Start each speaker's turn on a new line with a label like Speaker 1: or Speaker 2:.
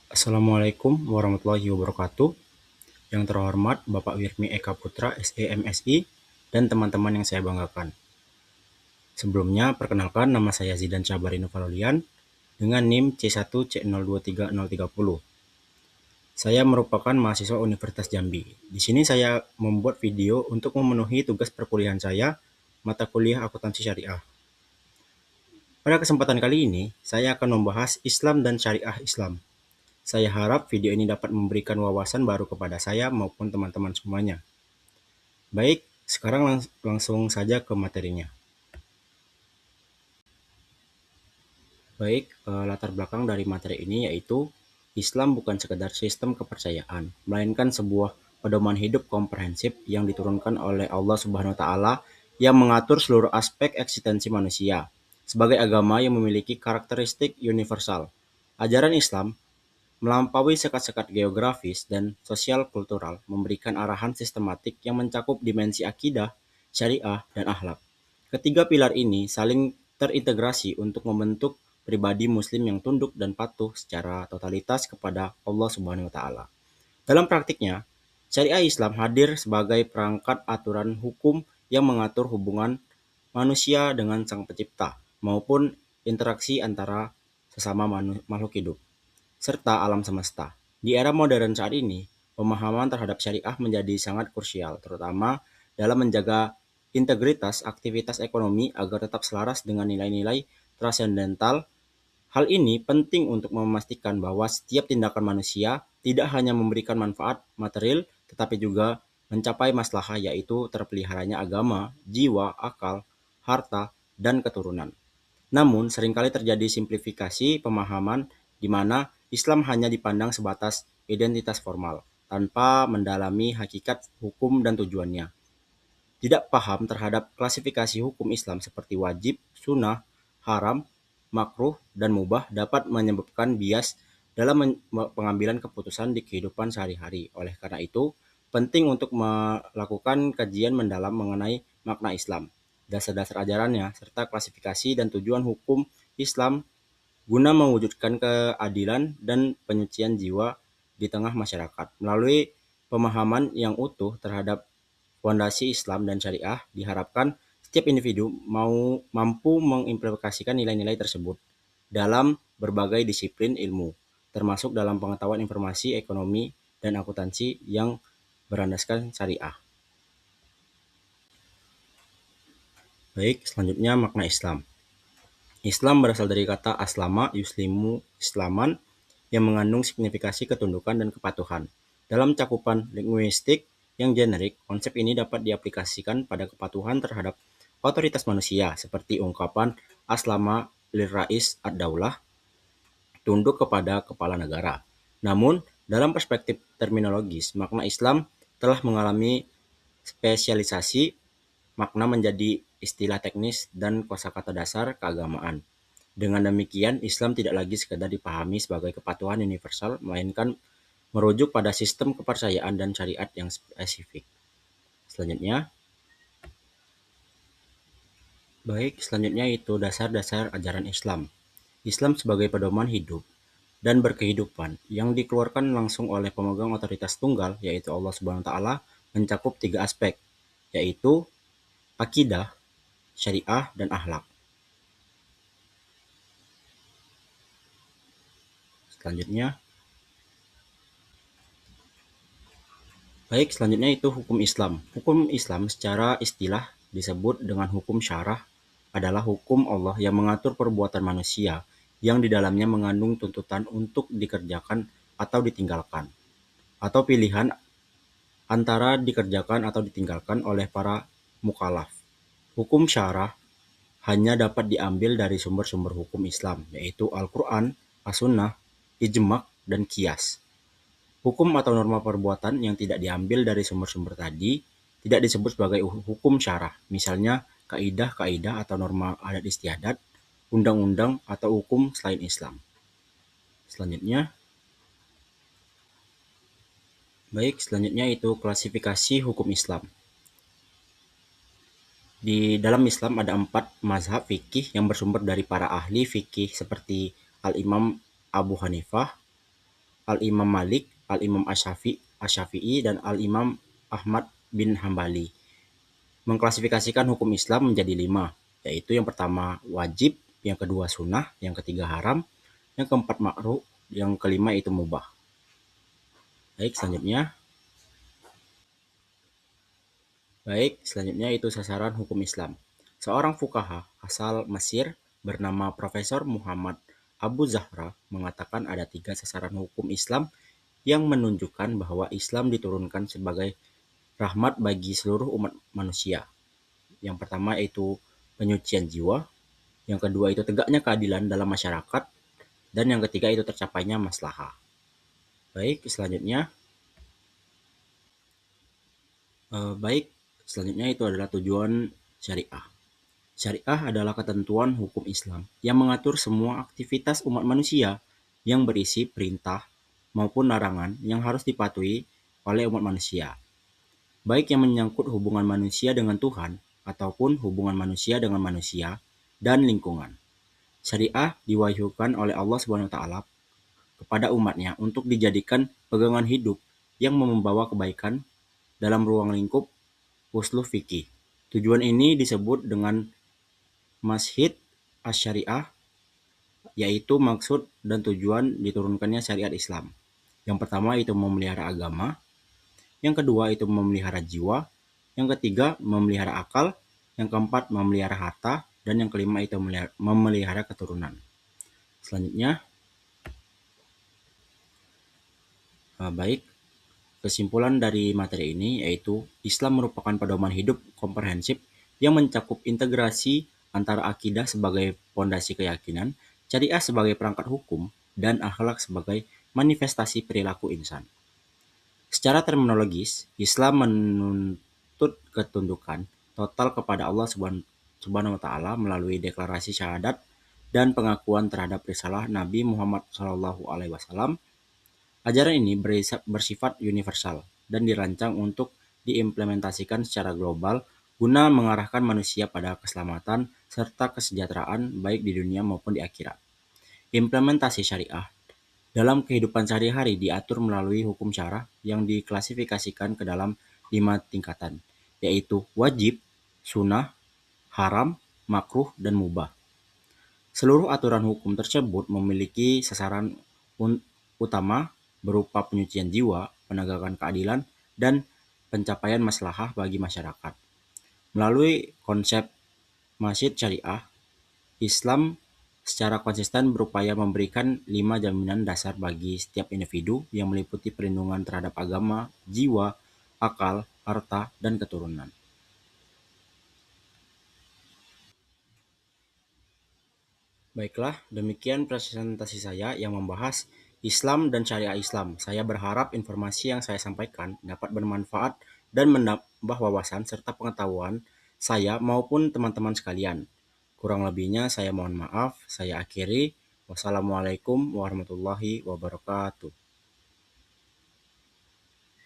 Speaker 1: Assalamualaikum warahmatullahi wabarakatuh. Yang terhormat Bapak Wirmi Eka Putra, SE MSI, dan teman-teman yang saya banggakan. Sebelumnya, perkenalkan nama saya Zidan Cabari Novalolian dengan NIM C1C023030. Saya merupakan mahasiswa Universitas Jambi. Di sini saya membuat video untuk memenuhi tugas perkuliahan saya, mata kuliah akuntansi syariah. Pada kesempatan kali ini, saya akan membahas Islam dan syariah Islam. Saya harap video ini dapat memberikan wawasan baru kepada saya maupun teman-teman semuanya. Baik, sekarang langsung saja ke materinya. Baik, latar belakang dari materi ini yaitu Islam bukan sekedar sistem kepercayaan, melainkan sebuah pedoman hidup komprehensif yang diturunkan oleh Allah Subhanahu wa taala yang mengatur seluruh aspek eksistensi manusia. Sebagai agama yang memiliki karakteristik universal, ajaran Islam melampaui sekat-sekat geografis dan sosial kultural, memberikan arahan sistematik yang mencakup dimensi akidah, syariah, dan akhlak. Ketiga pilar ini saling terintegrasi untuk membentuk pribadi muslim yang tunduk dan patuh secara totalitas kepada Allah Subhanahu wa taala. Dalam praktiknya, syariah Islam hadir sebagai perangkat aturan hukum yang mengatur hubungan manusia dengan Sang Pencipta maupun interaksi antara sesama makhluk hidup serta alam semesta. Di era modern saat ini, pemahaman terhadap syariah menjadi sangat krusial, terutama dalam menjaga integritas aktivitas ekonomi agar tetap selaras dengan nilai-nilai transendental. Hal ini penting untuk memastikan bahwa setiap tindakan manusia tidak hanya memberikan manfaat material, tetapi juga mencapai maslahah yaitu terpeliharanya agama, jiwa, akal, harta, dan keturunan. Namun, seringkali terjadi simplifikasi pemahaman di mana Islam hanya dipandang sebatas identitas formal, tanpa mendalami hakikat hukum dan tujuannya. Tidak paham terhadap klasifikasi hukum Islam seperti wajib, sunnah, haram, makruh, dan mubah dapat menyebabkan bias dalam pengambilan keputusan di kehidupan sehari-hari. Oleh karena itu, penting untuk melakukan kajian mendalam mengenai makna Islam, dasar-dasar ajarannya, serta klasifikasi dan tujuan hukum Islam guna mewujudkan keadilan dan penyucian jiwa di tengah masyarakat. Melalui pemahaman yang utuh terhadap fondasi Islam dan syariah, diharapkan setiap individu mampu mengimplementasikan nilai-nilai tersebut dalam berbagai disiplin ilmu, termasuk dalam pengetahuan informasi, ekonomi, dan akuntansi yang berlandaskan syariah. Baik, selanjutnya makna Islam. Islam berasal dari kata aslama yuslimu islaman yang mengandung signifikasi ketundukan dan kepatuhan. Dalam cakupan linguistik yang generik, konsep ini dapat diaplikasikan pada kepatuhan terhadap otoritas manusia, seperti ungkapan aslama lirrais ad-daulah, tunduk kepada kepala negara. Namun, dalam perspektif terminologis, makna Islam telah mengalami spesialisasi, makna menjadi istilah teknis dan kosakata dasar keagamaan. Dengan demikian, Islam tidak lagi sekedar dipahami sebagai kepatuhan universal, melainkan merujuk pada sistem kepercayaan dan syariat yang spesifik. Selanjutnya itu dasar-dasar ajaran Islam. Islam sebagai pedoman hidup dan berkehidupan yang dikeluarkan langsung oleh pemegang otoritas tunggal, yaitu Allah Subhanahu wa taala, mencakup tiga aspek, yaitu akidah, syariah, dan akhlak. Selanjutnya, selanjutnya itu hukum Islam. Hukum Islam secara istilah disebut dengan hukum syarah adalah hukum Allah yang mengatur perbuatan manusia yang di dalamnya mengandung tuntutan untuk dikerjakan atau ditinggalkan, atau pilihan antara dikerjakan atau ditinggalkan oleh para mukallaf. Hukum syarah hanya dapat diambil dari sumber-sumber hukum Islam, yaitu Al-Quran, As-Sunnah, Ijma', dan Qiyas. Hukum atau norma perbuatan yang tidak diambil dari sumber-sumber tadi tidak disebut sebagai hukum syarah, misalnya kaidah-kaidah atau norma adat istiadat, undang-undang, atau hukum selain Islam. Selanjutnya itu klasifikasi hukum Islam. Di dalam Islam ada 4 mazhab fikih yang bersumber dari para ahli fikih seperti Al-Imam Abu Hanifah, Al-Imam Malik, Al-Imam Asy-Syafi'i, dan Al-Imam Ahmad bin Hambali. Mengklasifikasikan hukum Islam menjadi 5, yaitu yang pertama wajib, yang kedua sunnah, yang ketiga haram, yang keempat makruh, yang kelima itu mubah. Baik, selanjutnya itu sasaran hukum Islam. Seorang fuqaha asal Mesir bernama Profesor Muhammad Abu Zahra mengatakan ada 3 sasaran hukum Islam yang menunjukkan bahwa Islam diturunkan sebagai rahmat bagi seluruh umat manusia. Yang pertama itu penyucian jiwa, yang kedua itu tegaknya keadilan dalam masyarakat, dan yang ketiga itu tercapainya maslahah. Baik, selanjutnya itu adalah tujuan syariah. Syariah adalah ketentuan hukum Islam yang mengatur semua aktivitas umat manusia yang berisi perintah maupun larangan yang harus dipatuhi oleh umat manusia, baik yang menyangkut hubungan manusia dengan Tuhan ataupun hubungan manusia dengan manusia dan lingkungan. Syariah diwahyukan oleh Allah SWT kepada umatnya untuk dijadikan pegangan hidup yang membawa kebaikan dalam ruang lingkup uslub fikih. Tujuan ini disebut dengan Maqasid asy-Syariah, yaitu maksud dan tujuan diturunkannya syariat Islam. Yang pertama itu memelihara agama, yang kedua itu memelihara jiwa, yang ketiga memelihara akal, yang keempat memelihara harta, dan yang kelima itu memelihara keturunan. Selanjutnya, baik, kesimpulan dari materi ini yaitu Islam merupakan pedoman hidup komprehensif yang mencakup integrasi antara akidah sebagai pondasi keyakinan, syariah sebagai perangkat hukum, dan akhlak sebagai manifestasi perilaku insan. Secara terminologis, Islam menuntut ketundukan total kepada Allah Subhanahu wa taala melalui deklarasi syahadat dan pengakuan terhadap risalah Nabi Muhammad SAW. Ajaran ini bersifat universal dan dirancang untuk diimplementasikan secara global guna mengarahkan manusia pada keselamatan serta kesejahteraan baik di dunia maupun di akhirat. Implementasi syariah dalam kehidupan sehari-hari diatur melalui hukum syarah yang diklasifikasikan ke dalam 5 tingkatan, yaitu wajib, sunnah, haram, makruh, dan mubah. Seluruh aturan hukum tersebut memiliki sasaran utama berupa penyucian jiwa, penegakan keadilan, dan pencapaian maslahah bagi masyarakat. Melalui konsep Maqasid syariah, Islam secara konsisten berupaya memberikan 5 jaminan dasar bagi setiap individu yang meliputi perlindungan terhadap agama, jiwa, akal, harta, dan keturunan. Baiklah, demikian presentasi saya yang membahas Islam dan Syariah Islam. Saya berharap informasi yang saya sampaikan dapat bermanfaat dan menambah wawasan serta pengetahuan saya maupun teman-teman sekalian. Kurang lebihnya saya mohon maaf. Saya akhiri. Wassalamualaikum warahmatullahi wabarakatuh.